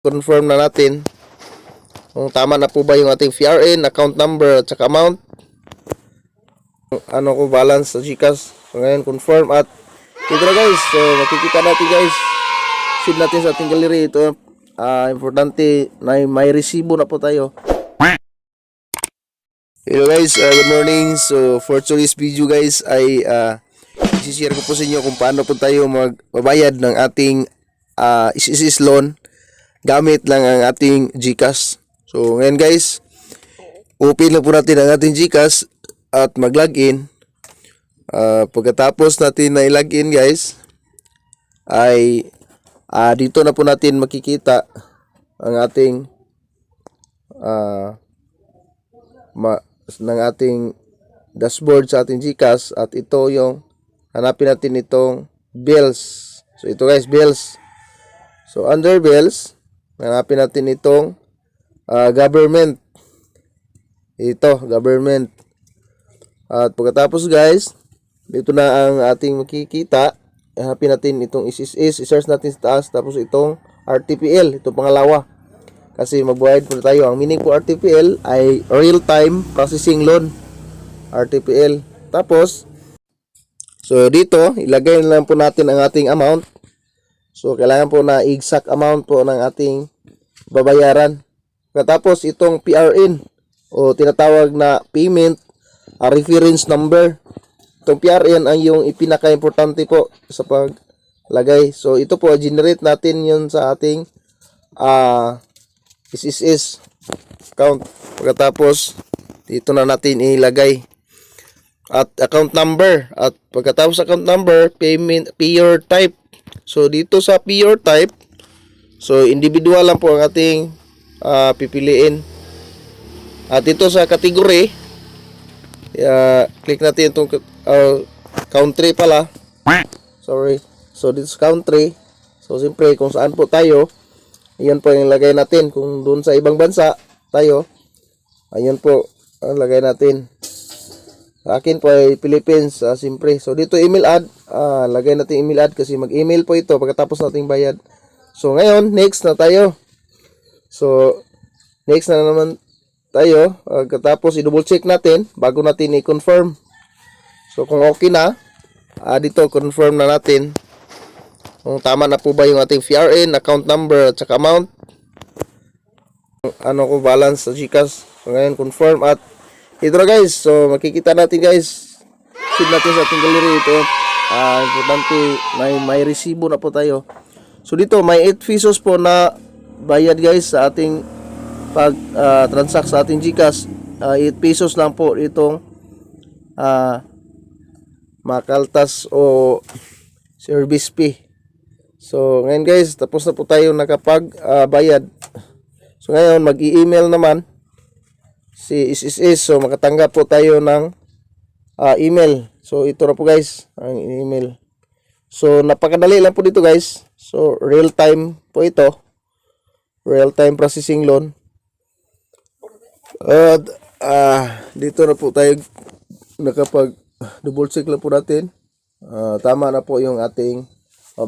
confirm na natin kung tama na po ba yung ating VRN, account number at saka amount. Ano ko balance sa GCash. So ngayon confirm at ito na guys. So makikita natin guys. Save natin sa ating gallery. Ito importante na may resibo na po tayo. Hello guys, good morning. So for today's video guys ay i-share ko po sa inyo kung paano po tayo magbabayad ng ating SSS loan gamit lang ang ating GCash. So ngayon guys, open lang po natin ang ating GCash at mag-login. Pagkatapos natin na i-login guys, ay dito na po natin makikita ang ating ng ating dashboard sa ating GCash, at ito yung hanapin natin itong bills. So ito guys, bills. So under bills, hanapin natin itong government. Ito, government. At pagkatapos guys, dito na ang ating makikita. Hanapin natin itong SSS, i-search natin sa taas, tapos itong RTPL, ito pangalawa. Kasi magbayad po tayo. Ang meaning po RTPL ay Real Time Processing Loan. RTPL. Tapos, so dito, ilagay lang po natin ang ating amount. So kailangan po na exact amount po ng ating babayaran. Pagkatapos itong PRN o tinatawag na payment reference number. Itong PRN ay yung ipinaka-importante po sa paglagay. So ito po, generate natin yun sa ating SSS account. Pagkatapos dito na natin ilagay at account number. At pagkatapos account number, payment payer type. So dito sa payer type, so individual lang po ang ating pipiliin. At ito sa category, click natin itong country pala. Sorry. So dito sa country, so siyempre kung saan po tayo, ayan po yung lagay natin. Kung doon sa ibang bansa tayo, ayan po ang lagay natin. Sa akin po ay Philippines, siyempre. So dito email ad, lagay natin email ad kasi mag-email po ito pagkatapos nating bayad. So ngayon, next na tayo. So next na naman tayo. Pagkatapos i-double check natin bago natin i-confirm. So kung okay na, dito confirm na natin kung tama na po ba yung ating VRN, account number at saka amount. Ano ko balance sa GCash. So ngayon confirm at ito na guys. So makikita natin guys, save natin sa ating gallery. Ito importante na may resibo na po tayo. So dito may 8 pesos po na bayad guys sa ating pag transact sa ating GCash. 8 pesos lang po itong makaltas o service fee. So ngayon guys, tapos na po tayo nakapag bayad. So ngayon mag-i-email naman si SSS. So makatanggap po tayo ng email. So ito na po guys ang email. So napakadali lang po dito guys. So real time po ito. Real time processing loan. At dito na po tayo nakapag double check lang po natin. Tama na po yung ating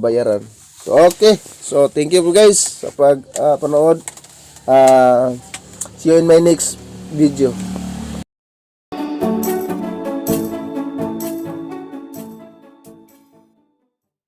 bayaran. So okay. So thank you po guys sa pag panood. See you in my next video.